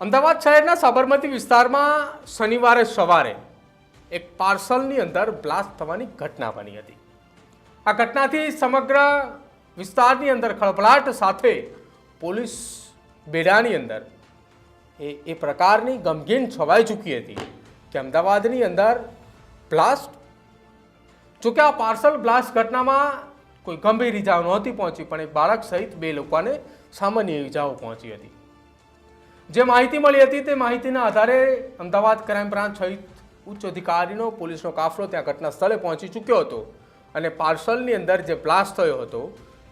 અમદાવાદ શહેરના સાબરમતી વિસ્તારમાં શનિવારે સવારે એક પાર્સલની અંદર બ્લાસ્ટ થવાની ઘટના બની હતી। આ ઘટનાથી સમગ્ર વિસ્તારની અંદર ખળભળાટ સાથે પોલીસ બેડાની અંદર એ પ્રકારની ગમગીન છવાઈ ચૂકી હતી કે અમદાવાદની અંદર બ્લાસ્ટ, જોકે આ પાર્સલ બ્લાસ્ટ ઘટનામાં કોઈ ગંભીર ઈજાઓ નહોતી પહોંચી, પણ એક બાળક સહિત 2 લોકોને સામાન્ય ઈજાઓ પહોંચી હતી। જે માહિતી મળી હતી તે માહિતીના આધારે અમદાવાદ ક્રાઇમ બ્રાન્ચ સહિત ઉચ્ચ અધિકારીનો પોલીસનો કાફલો ત્યાં ઘટના સ્થળે પહોંચી ચૂક્યો હતો અને પાર્સલની અંદર જે બ્લાસ્ટ થયો હતો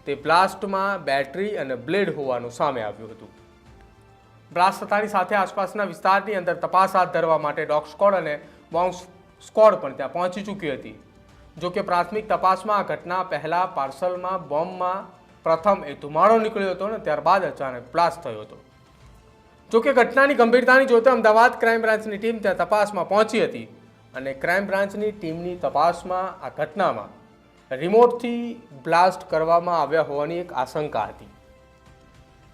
તે બ્લાસ્ટમાં બેટરી અને બ્લેડ હોવાનું સામે આવ્યું હતું। બ્લાસ્ટ થતાની સાથે આસપાસના વિસ્તારની અંદર તપાસ હાથ ધરવા માટે ડોગ સ્ક્વોડ અને બોમ્બ સ્ક્વોડ પણ ત્યાં પહોંચી ચૂકી હતી। જોકે પ્રાથમિક તપાસમાં આ ઘટના પહેલાં પાર્સલમાં બોમ્બમાં પ્રથમ એ ધુમાડો નીકળ્યો હતો અને ત્યારબાદ અચાનક બ્લાસ્ટ થયો હતો। જોકે ઘટનાની ગંભીરતાની જોતા અમદાવાદ ક્રાઇમ બ્રાન્ચની ટીમ ત્યાં તપાસમાં પહોંચી હતી અને ક્રાઇમ બ્રાન્ચની ટીમની તપાસમાં આ ઘટનામાં રિમોટથી બ્લાસ્ટ કરવામાં આવ્યા હોવાની એક આશંકા હતી।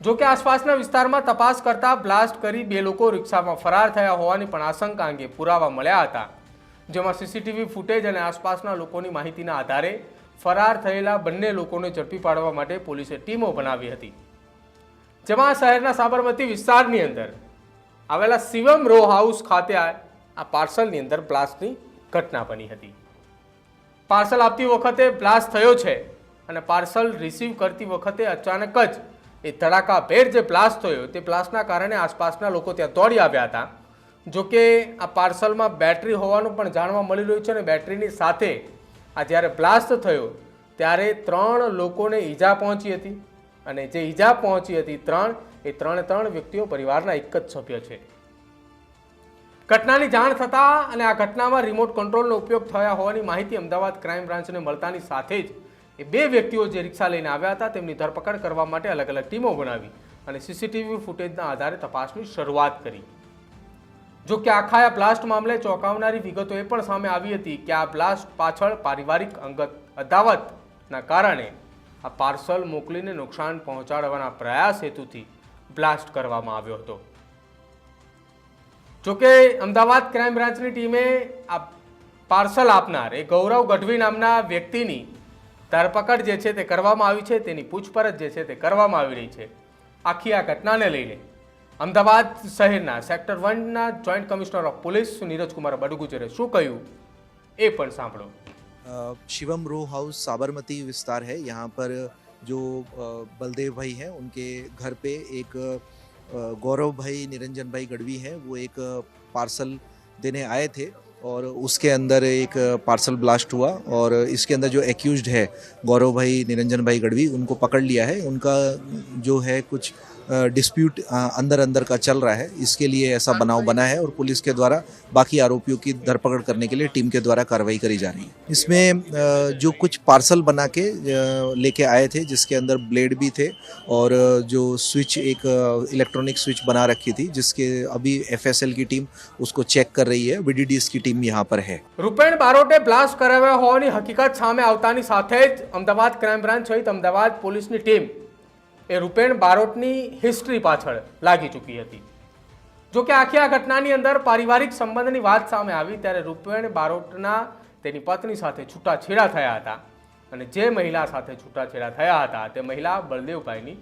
જોકે આસપાસના વિસ્તારમાં તપાસ કરતા બ્લાસ્ટ કરી 2 લોકો રિક્ષામાં ફરાર થયા હોવાની પણ આશંકા અંગે પુરાવા મળ્યા હતા, જેમાં સીસીટીવી ફૂટેજ અને આસપાસના લોકોની માહિતીના આધારે ફરાર થયેલા બંને લોકોને ઝડપી પાડવા માટે પોલીસે ટીમો બનાવી હતી। જેમાં શહેરના સાબરમતી વિસ્તારની અંદર આવેલા શિવમ રો હાઉસ ખાતે આ પાર્સલની અંદર બ્લાસ્ટની ઘટના બની હતી। પાર્સલ આપતી વખતે બ્લાસ્ટ થયો છે અને પાર્સલ રિસીવ કરતી વખતે અચાનક જ એ ધડાકાભેર જે બ્લાસ્ટ થયો તે બ્લાસ્ટના કારણે આસપાસના લોકો ત્યાં દોડી આવ્યા હતા। જોકે આ પાર્સલમાં બેટરી હોવાનું પણ જાણવા મળી રહ્યું છે અને બેટરીની સાથે આ જ્યારે બ્લાસ્ટ થયો ત્યારે 3 લોકોને ઈજા પહોંચી હતી અને જે ઈજા પહોંચી હતી 3 વ્યક્તિઓ પરિવારના એક જ સભ્ય છે। ઘટનાની જાણ થતાં અને આ ઘટનામાં રિમોટ કંટ્રોલનો ઉપયોગ થયા હોવાની માહિતી અમદાવાદ ક્રાઇમ બ્રાન્ચને મળતાની સાથે જ એ 2 વ્યક્તિઓ જે રિક્ષા લઈને આવ્યા હતા તેમની ધરપકડ કરવા માટે અલગ અલગ ટીમો બનાવી અને સીસીટીવી ફૂટેજના આધારે તપાસની શરૂઆત કરી। જો કે આખા બ્લાસ્ટ મામલે ચોંકાવનારી વિગતો એ પણ સામે આવી હતી કે આ બ્લાસ્ટ પાછળ પારિવારિક અંગત અદાવતના કારણે આ પાર્સલ મોકલીને નુકસાન પહોંચાડવાના પ્રયાસ હેતુથી બ્લાસ્ટ કરવામાં આવ્યો હતો। જોકે અમદાવાદ ક્રાઇમ બ્રાન્ચની ટીમે આ પાર્સલ આપનાર એ ગૌરવ ગઢવી નામના વ્યક્તિની ધરપકડ જે છે તે કરવામાં આવી છે, તેની પૂછપરછ જે છે તે કરવામાં આવી રહી છે। આખી આ ઘટનાને લઈને અમદાવાદ શહેરના સેક્ટર 1ના joint commissioner of police Neeraj Kumar બડગુજરે શું કહ્યું એ પણ સાંભળો। शिवम रो हाउस साबरमती विस्तार है। यहाँ पर जो बलदेव भाई हैं उनके घर पे एक गौरव भाई निरंजन भाई गढ़वी हैं, वो एक पार्सल देने आए थे और उसके अंदर एक पार्सल ब्लास्ट हुआ और इसके अंदर जो एक्यूज्ड है गौरव भाई निरंजन भाई गढ़वी, उनको पकड़ लिया है। उनका जो है कुछ डिस्प्यूट अंदर का चल रहा है, इसके लिए ऐसा बनाव बना है और पुलिस के द्वारा बाकी आरोपियों की धरपकड़ करने के लिए टीम के द्वारा कार्रवाई करी जा रही है। इसमें जो कुछ पार्सल बना के लेके आए थे जिसके अंदर ब्लेड भी थे और जो स्विच एक इलेक्ट्रॉनिक स्विच बना रखी थी जिसके अभी FSL की टीम उसको चेक कर रही है। VDDS की टीम यहाँ पर है। રૂપેણ બારોટે બ્લાસ્ટ કરાવ્યા હોવાની હકીકત સામે આવતાની સાથે જ અમદાવાદ ક્રાઇમ બ્રાન્ચ સહિત અમદાવાદ પોલીસની ટીમ એ રૂપેણ બારોટની હિસ્ટ્રી પાછળ લાગી ચૂકી હતી। જો કે આખી આ ઘટનાની અંદર પારિવારિક સંબંધની વાત સામે આવી ત્યારે રૂપેણ બારોટના તેની પત્ની સાથે છૂટાછેડા થયા હતા અને જે મહિલા સાથે છૂટાછેડા થયા હતા તે મહિલા બળદેવભાઈની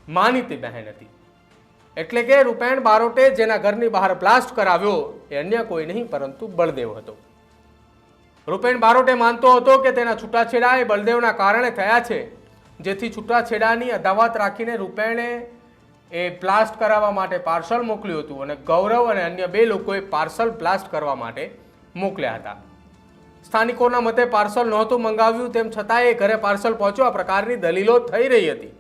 માનીતી બહેન હતી। એટલે કે રૂપેણ બારોટે જેના ઘરની બહાર બ્લાસ્ટ કરાવ્યો એ અન્ય કોઈ નહીં પરંતુ બળદેવ હતો। રૂપેણ બારોટે માનતો હતો કે તેના છૂટાછેડા એ બળદેવના કારણે થયા છે, જેથી છૂટાછેડાની અદાવત રાખીને રૂપેણે એ બ્લાસ્ટ કરાવવા માટે પાર્સલ મોકલ્યું હતું અને ગૌરવ અને અન્ય 2 લોકોએ પાર્સલ બ્લાસ્ટ કરવા માટે મોકલ્યા હતા। સ્થાનિકોના મતે પાર્સલ નહોતું મંગાવ્યું તેમ છતાં એ ઘરે પાર્સલ પહોંચ્યો આ પ્રકારની દલીલો થઈ રહી હતી।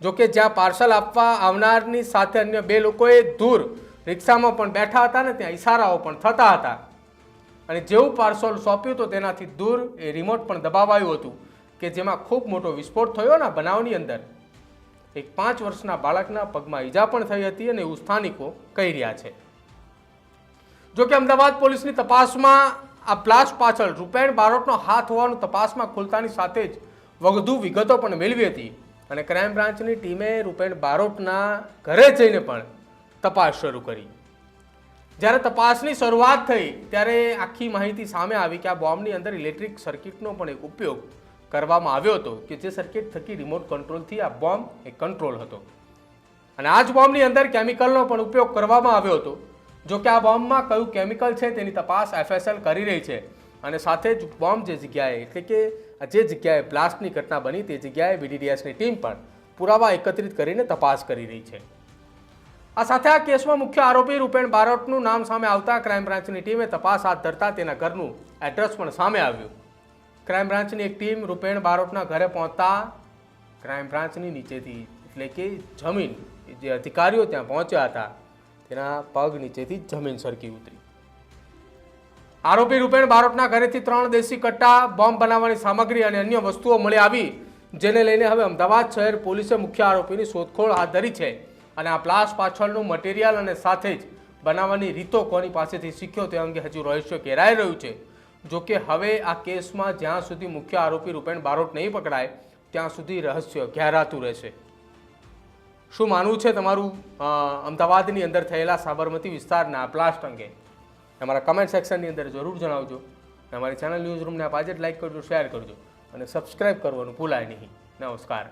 જોકે જ્યાં પાર્સલ આપવા આવનારની સાથે અન્ય 2 લોકોએ દૂર રિક્ષામાં પણ બેઠા હતા ને ત્યાં ઇશારાઓ પણ થતા હતા અને જેવું પાર્સલ સોંપ્યું તો તેનાથી દૂર એ રિમોટ પણ દબાવાયું હતું કે જેમાં ખૂબ મોટો વિસ્ફોટ થયો ના બનાવની અંદર એક 5 વર્ષના બાળકના પગમાં ઈજા પણ થઈ હતી અને એવું સ્થાનિકો કહી રહ્યા છે। જો કે અમદાવાદ પોલીસની તપાસમાં આ બ્લાસ્ટ પાછળ રૂપેણ બારોટનો હાથ હોવાનું તપાસમાં ખુલતાની સાથે જ વધુ વિગતો પણ મેળવી હતી અને ક્રાઇમ બ્રાન્ચની ટીમે રૂપેણ બારોટના ઘરે જઈને પણ તપાસ શરૂ કરી. જ્યારે તપાસની શરૂઆત થઈ ત્યારે આખી માહિતી સામે આવી કે આ બોમ્બની અંદર ઇલેક્ટ્રિક સર્કિટનો પણ એક ઉપયોગ કરવામાં આવ્યો હતો કે જે સર્કિટ થકી રિમોટ કંટ્રોલથી આ બોમ્બ એ કંટ્રોલ હતો. અને આ જ બોમ્બની અંદર કેમિકલનો પણ ઉપયોગ કરવામાં આવ્યો હતો. જો કે આ બોમ્બમાં કયું કેમિકલ છે તેની તપાસ FSL કરી રહી છે અને સાથે જ બોમ્બ જે જગ્યાએ એટલે કે જે જગ્યાએ બ્લાસ્ટની ઘટના બની તે જગ્યાએ BDDSની ટીમ પણ પુરાવા એકત્રિત કરીને તપાસ કરી રહી છે. આ સાથે આ કેસમાં મુખ્ય આરોપી રૂપેણ બારોટનું નામ સામે આવતા ક્રાઇમ બ્રાન્ચની ટીમે તપાસ હાથ ધરતા તેના ઘરનું એડ્રેસ પણ સામે આવ્યું. ક્રાઇમ બ્રાન્ચની એક ટીમ રૂપેણ બારોટના ઘરે પહોંચતા ક્રાઇમ બ્રાન્ચની નીચેથી એટલે કે જમીન જે અધિકારીઓ ત્યાં પહોંચ્યા હતા તેના પગ નીચેથી જમીન સરકી ઉતરી. આરોપી રૂપેણ બારોટના ઘરેથી 3 દેશી કટ્ટા, બોમ્બ બનાવવાની સામગ્રી અને અન્ય વસ્તુઓ મળી આવી, જેને લઈને હવે અમદાવાદ શહેર પોલીસે મુખ્ય આરોપીની શોધખોળ હાથ ધરી છે અને આ બ્લાસ્ટ પાછળનું મટીરિયલ અને સાથે જ બનાવવાની રીતો કોની પાસેથી શીખ્યો તે અંગે હજુ રહસ્ય ઘેરાઈ રહ્યું છે. જો કે હવે આ કેસમાં જ્યાં સુધી મુખ્ય આરોપી રૂપેણ બારોટ નહીં પકડાય ત્યાં સુધી રહસ્ય ઘેરાતું રહેશે. શું માનવું છે તમારું અમદાવાદની અંદર થયેલા સાબરમતી વિસ્તારના બ્લાસ્ટ અંગે? તમારા કમેન્ટ સેક્શનની અંદર જરૂર જણાવજો. અમારી ચેનલ ન્યૂઝ રૂમને આપ આજે જ લાઈક કરજો, શેર કરજો અને સબસ્ક્રાઈબ કરવાનું ભૂલાય નહીં. નમસ્કાર.